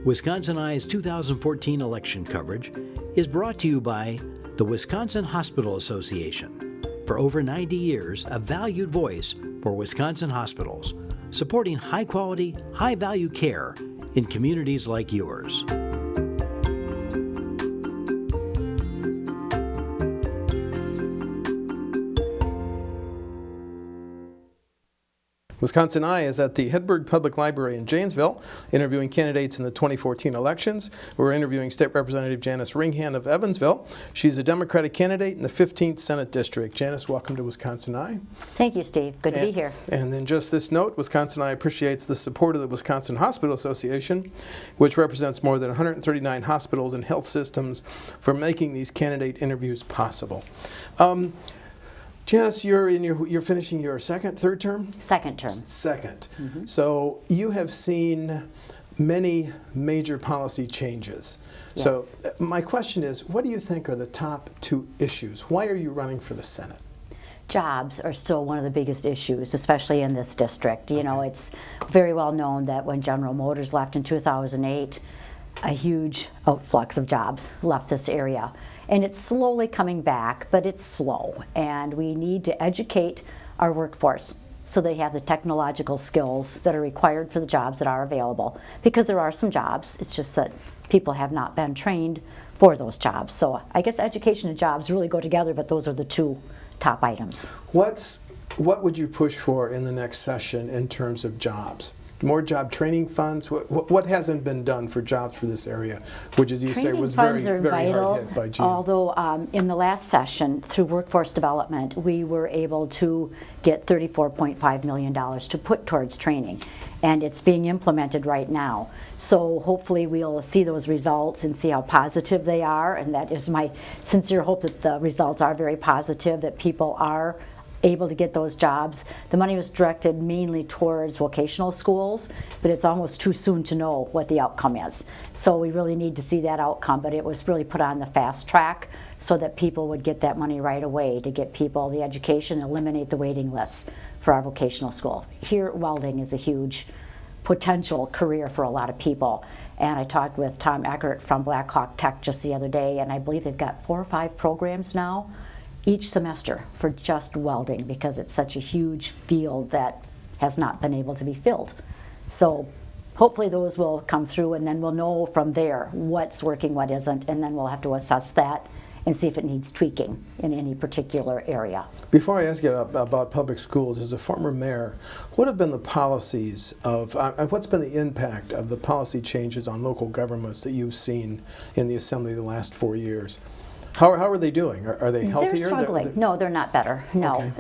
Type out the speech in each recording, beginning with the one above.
Wisconsin Eye's 2014 election coverage is brought to you by the Wisconsin Hospital Association. For over 90 years, a valued voice for Wisconsin hospitals, supporting high-quality, high-value care in communities like yours. Wisconsin Eye is at the Hedberg Public Library in Janesville, interviewing candidates in the 2014 elections. We're interviewing State Representative Janis Ringhand of Evansville. She's a Democratic candidate in the 15th Senate District. Janis, welcome to Wisconsin Eye. Thank you, Steve. Good to be here. And then just this note, Wisconsin Eye appreciates the support of the Wisconsin Hospital Association, which represents more than 139 hospitals and health systems, for making these candidate interviews possible. Janis, you're finishing your third term? Second term. Second. Mm-hmm. So you have seen many major policy changes. Yes. So my question is, what do you think are the top two issues? Why are you running for the Senate? Jobs are still one of the biggest issues, especially in this district. You know, it's very well known that when General Motors left in 2008, a huge outflux of jobs left this area. And it's slowly coming back, but it's slow. And we need to educate our workforce so they have the technological skills that are required for the jobs that are available. Because there are some jobs, it's just that people have not been trained for those jobs. So I guess education and jobs really go together, but those are the two top items. What would you push for in the next session in terms of jobs? More job training funds? What hasn't been done for jobs for this area, which, as you say, was very hard hit by GM? Although in the last session, through workforce development, we were able to get $34.5 million to put towards training. And it's being implemented right now. So hopefully we'll see those results and see how positive they are. And that is my sincere hope, that the results are very positive, that people are able to get those jobs. The money was directed mainly towards vocational schools, but it's almost too soon to know what the outcome is. So we really need to see that outcome, but it was really put on the fast track so that people would get that money right away to get people the education, eliminate the waiting lists for our vocational school. Here, welding is a huge potential career for a lot of people. And I talked with Tom Eckert from Black Hawk Tech just the other day, and I believe they've got 4 or 5 programs now each semester for just welding, because it's such a huge field that has not been able to be filled. So hopefully those will come through, and then we'll know from there what's working, what isn't, and then we'll have to assess that and see if it needs tweaking in any particular area. Before I ask you about public schools, as a former mayor, what have been the policies of, what's been the impact of the policy changes on local governments that you've seen in the Assembly the last 4 years? How are they doing? Are they healthier? They're struggling. No, they're not better. No. Okay.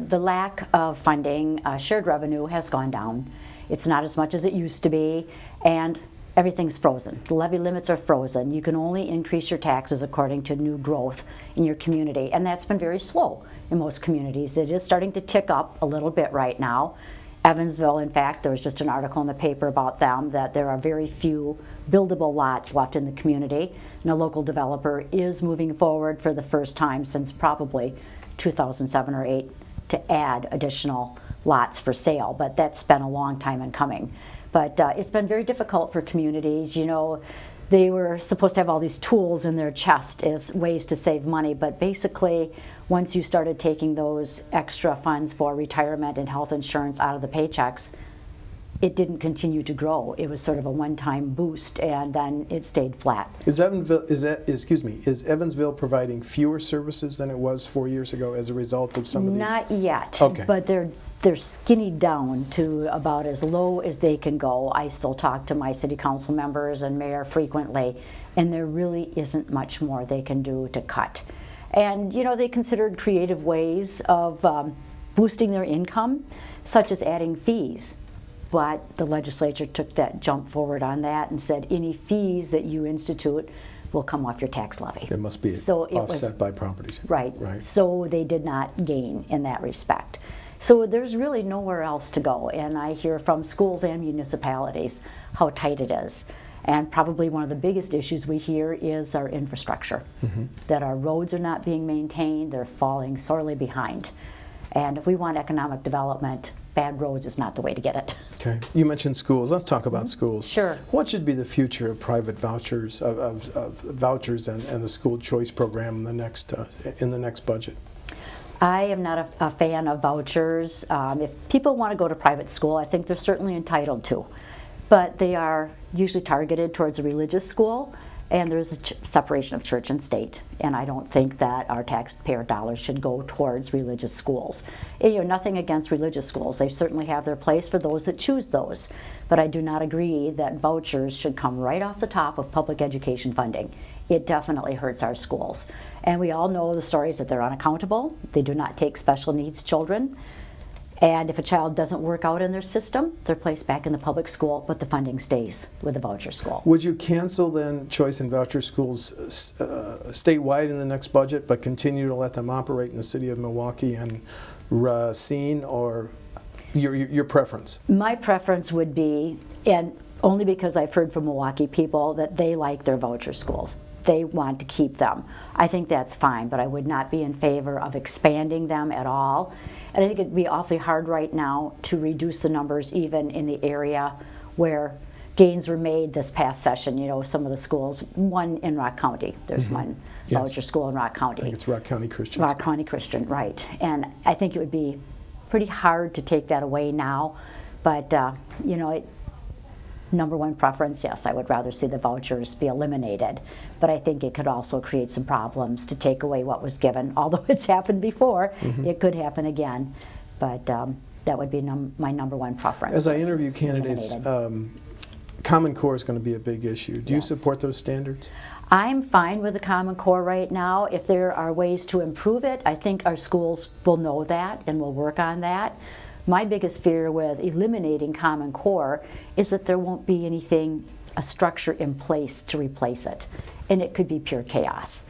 The lack of funding, shared revenue has gone down. It's not as much as it used to be, and everything's frozen. The levy limits are frozen. You can only increase your taxes according to new growth in your community, and that's been very slow in most communities. It is starting to tick up a little bit right now. Evansville, in fact, there was just an article in the paper about them, that there are very few buildable lots left in the community, and a local developer is moving forward for the first time since probably 2007 or 8 to add additional lots for sale, but that's been a long time in coming. But it's been very difficult for communities. You know, they were supposed to have all these tools in their chest as ways to save money, but basically once you started taking those extra funds for retirement and health insurance out of the paychecks, it didn't continue to grow. It was sort of a one-time boost, and then it stayed flat. Is Evansville providing fewer services than it was 4 years ago as a result of some of these? Not yet, okay. But they're skinny down to about as low as they can go. I still talk to my city council members and mayor frequently, and there really isn't much more they can do to cut. And you know, they considered creative ways of boosting their income, such as adding fees. But the legislature took that jump forward on that and said any fees that you institute will come off your tax levy. It must be offset by properties. Right. So they did not gain in that respect. So there's really nowhere else to go. And I hear from schools and municipalities how tight it is. And probably one of the biggest issues we hear is our infrastructure, that our roads are not being maintained, they're falling sorely behind. And if we want economic development, bad roads is not the way to get it. Okay. You mentioned schools. Let's talk about schools. Sure. What should be the future of private vouchers, of vouchers and the school choice program in the next budget? I am not a fan of vouchers. If people want to go to private school, I think they're certainly entitled to. But they are usually targeted towards a religious school, and there's a separation of church and state. And I don't think that our taxpayer dollars should go towards religious schools. You know, nothing against religious schools. They certainly have their place for those that choose those. But I do not agree that vouchers should come right off the top of public education funding. It definitely hurts our schools. And we all know the stories that they're unaccountable. They do not take special needs children. And if a child doesn't work out in their system, they're placed back in the public school, but the funding stays with the voucher school. Would you cancel then choice and voucher schools statewide in the next budget, but continue to let them operate in the city of Milwaukee and Racine, or your preference? My preference would be, and only because I've heard from Milwaukee people that they like their voucher schools. They want to keep them. I think that's fine, but I would not be in favor of expanding them at all. And I think it'd be awfully hard right now to reduce the numbers even in the area where gains were made this past session. You know, some of the schools, one in Rock County, there's one voucher school in Rock County. I think it's Rock County Christian. Rock County Christian, right. And I think it would be pretty hard to take that away now, but you know, number one preference, yes, I would rather see the vouchers be eliminated, but I think it could also create some problems to take away what was given. Although it's happened before, it could happen again, but that would be my number one preference. As I interview candidates, Common Core is going to be a big issue. Do you support those standards? I'm fine with the Common Core right now. If there are ways to improve it, I think our schools will know that and will work on that. My biggest fear with eliminating Common Core is that there won't be anything, a structure in place to replace it. And it could be pure chaos.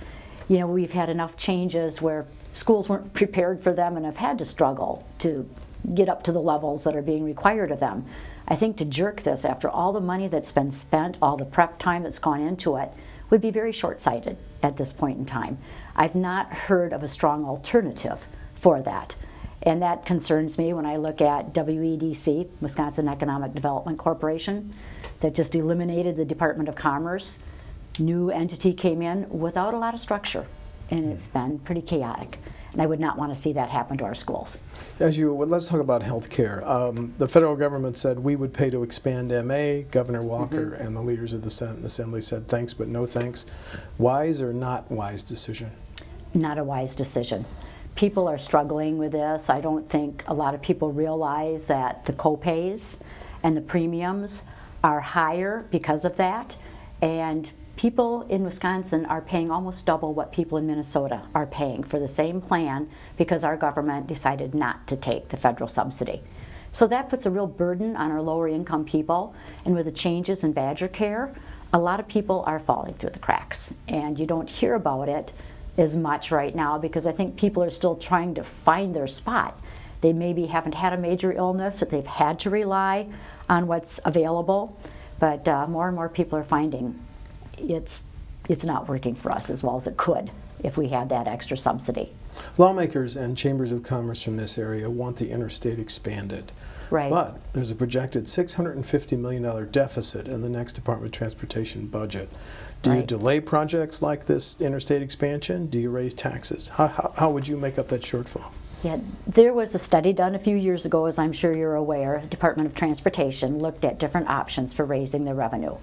You know, we've had enough changes where schools weren't prepared for them and have had to struggle to get up to the levels that are being required of them. I think to jerk this after all the money that's been spent, all the prep time that's gone into it, would be very short-sighted at this point in time. I've not heard of a strong alternative for that. And that concerns me when I look at WEDC, Wisconsin Economic Development Corporation, that just eliminated the Department of Commerce. New entity came in without a lot of structure, and it's been pretty chaotic. And I would not want to see that happen to our schools. Let's talk about health care. The federal government said we would pay to expand MA. Governor Walker and the leaders of the Senate and Assembly said thanks, but no thanks. Wise or not wise decision? Not a wise decision. People are struggling with this. I don't think a lot of people realize that the co-pays and the premiums are higher because of that. And people in Wisconsin are paying almost double what people in Minnesota are paying for the same plan because our government decided not to take the federal subsidy. So that puts a real burden on our lower income people. And with the changes in Badger Care, a lot of people are falling through the cracks. And you don't hear about it as much right now because I think people are still trying to find their spot. They maybe haven't had a major illness that they've had to rely on what's available, but more and more people are finding it's not working for us as well as it could if we had that extra subsidy. Lawmakers and chambers of commerce from this area want the interstate expanded. Right. But there's a projected $650 million deficit in the next Department of Transportation budget. Do you delay projects like this interstate expansion? Do you raise taxes? How would you make up that shortfall? Yeah, there was a study done a few years ago, as I'm sure you're aware. Department of Transportation looked at different options for raising the revenue.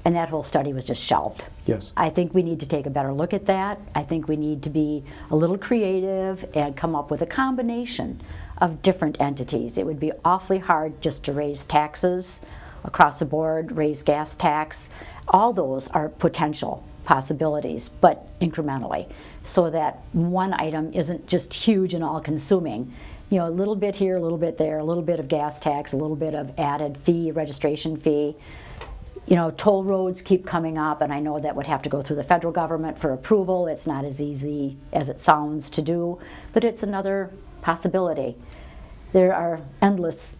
And that whole study was just shelved. Yes. I think we need to take a better look at that. I think we need to be a little creative and come up with a combination of different entities. It would be awfully hard just to raise taxes across the board, raise gas tax. All those are potential possibilities, but incrementally, so that one item isn't just huge and all-consuming. You know, a little bit here, a little bit there, a little bit of gas tax, a little bit of added fee, registration fee. You know, toll roads keep coming up, and I know that would have to go through the federal government for approval. It's not as easy as it sounds to do, but it's another possibility. There are endless,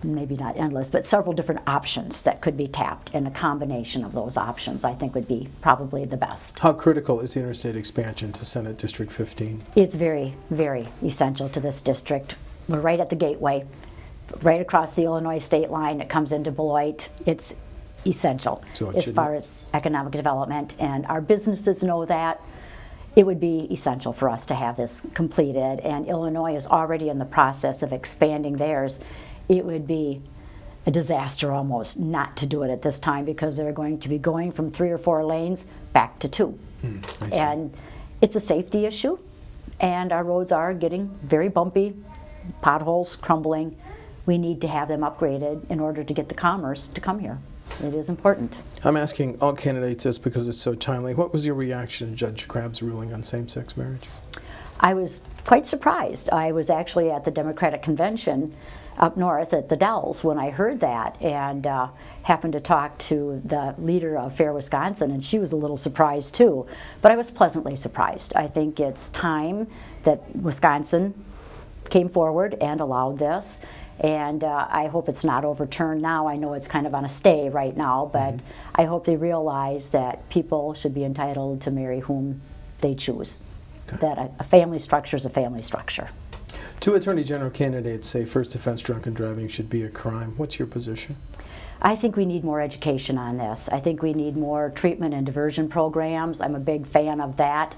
maybe not endless, but several different options that could be tapped, and a combination of those options I think would be probably the best. How critical is the interstate expansion to Senate District 15? It's very, very essential to this district. We're right at the gateway. right across the Illinois state line. It comes into Beloit. It's essential as far as economic development, and our businesses know that. It would be essential for us to have this completed, and Illinois is already in the process of expanding theirs. It would be a disaster almost not to do it at this time, because they're going to be going from 3 or 4 lanes back to 2. And it's a safety issue, and our roads are getting very bumpy, potholes crumbling. We need to have them upgraded in order to get the commerce to come here. It is important. I'm asking all candidates this because it's so timely. What was your reaction to Judge Crabb's ruling on same-sex marriage? I was quite surprised. I was actually at the Democratic Convention up north at the Dells when I heard that, and happened to talk to the leader of Fair Wisconsin, and she was a little surprised too. But I was pleasantly surprised. I think it's time that Wisconsin came forward and allowed this, and I hope it's not overturned now. I know it's kind of on a stay right now, but I hope they realize that people should be entitled to marry whom they choose. That a family structure is a family structure. 2 Attorney General candidates say first offense drunken driving should be a crime. What's your position? I think we need more education on this. I think we need more treatment and diversion programs. I'm a big fan of that.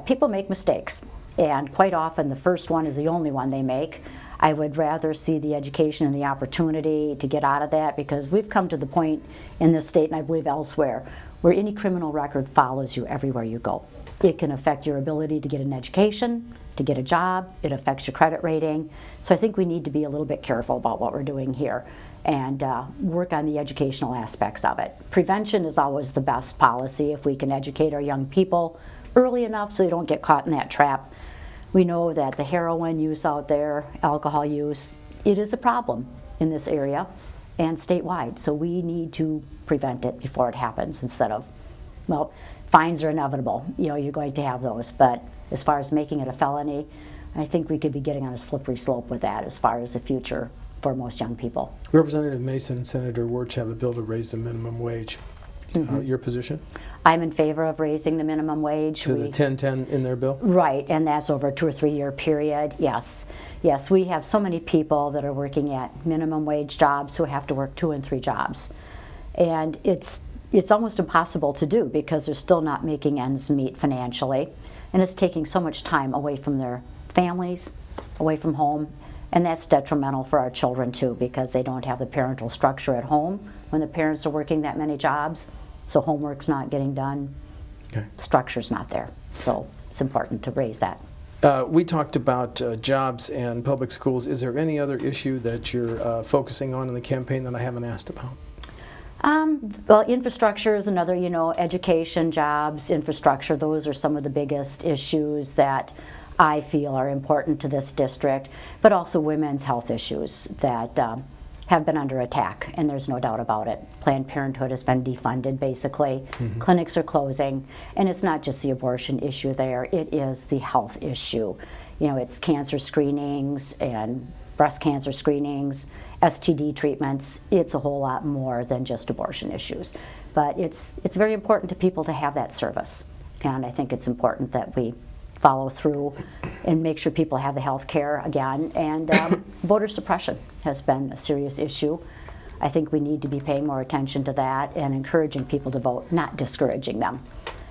People make mistakes, and quite often the first one is the only one they make. I would rather see the education and the opportunity to get out of that, because we've come to the point in this state, and I believe elsewhere, where any criminal record follows you everywhere you go. It can affect your ability to get an education, to get a job. It affects your credit rating. So I think we need to be a little bit careful about what we're doing here, and work on the educational aspects of it. Prevention is always the best policy if we can educate our young people early enough so they don't get caught in that trap. We know that the heroin use out there, alcohol use, it is a problem in this area and statewide. So we need to prevent it before it happens, instead of, well, fines are inevitable. You know, you're going to have those. But as far as making it a felony, I think we could be getting on a slippery slope with that as far as the future for most young people. Representative Mason and Senator Wirch have a bill to raise the minimum wage. Your position? I'm in favor of raising the minimum wage. To the 10-10 in their bill? Right, and that's over a 2 or 3 year period, yes. Yes, we have so many people that are working at minimum wage jobs who have to work 2 and 3 jobs. And it's almost impossible to do, because they're still not making ends meet financially. And it's taking so much time away from their families, away from home. And that's detrimental for our children too, because they don't have the parental structure at home when the parents are working that many jobs. So homework's not getting done, structure's not there. So it's important to raise that. We talked about jobs and public schools. Is there any other issue that you're focusing on in the campaign that I haven't asked about? Well, infrastructure is another, education, jobs, infrastructure, those are some of the biggest issues that I feel are important to this district, but also women's health issues that have been under attack, and there's no doubt about it. Planned Parenthood has been defunded, basically. Clinics are closing, and it's not just the abortion issue there, it is the health issue. It's cancer screenings and breast cancer screenings, STD treatments. It's a whole lot more than just abortion issues. But it's very important to people to have that service, and I think it's important that we follow through and make sure people have the health care again. And voter suppression has been a serious issue. I think we need to be paying more attention to that and encouraging people to vote, not discouraging them.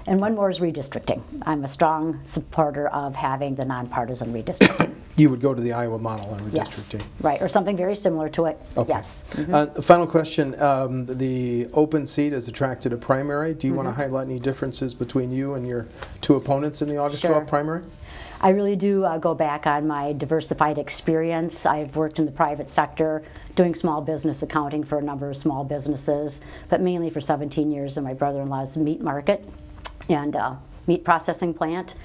And one more is redistricting. I'm a strong supporter of having the nonpartisan redistricting. You would go to the Iowa model on redistricting? Yes, right, or something very similar to it. Okay. Yes. Final question, the open seat is attracted a primary. Do you want to highlight any differences between you and your 2 opponents in the August 12th primary? I really do go back on my diversified experience. I've worked in the private sector doing small business accounting for a number of small businesses, but mainly for 17 years in my brother-in-law's meat market and meat processing plant.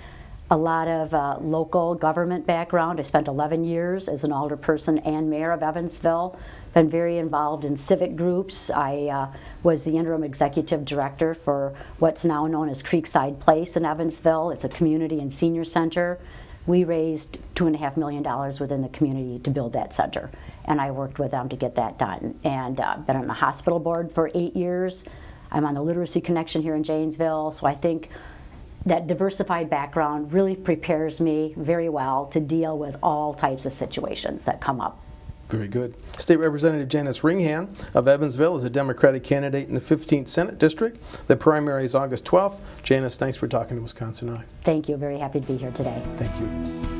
A lot of local government background. I spent 11 years as an alderperson and mayor of Evansville. Been very involved in civic groups. I was the interim executive director for what's now known as Creekside Place in Evansville. It's a community and senior center. We raised $2.5 million within the community to build that center, and I worked with them to get that done. And been on the hospital board for 8 years. I'm on the Literacy Connection here in Janesville, so I think that diversified background really prepares me very well to deal with all types of situations that come up Very good. State Representative Janis Ringhand of Evansville is a Democratic candidate in the 15th Senate District. The primary is August 12th. Janis, thanks for talking to Wisconsin Eye. Thank you. Very happy to be here today. Thank you.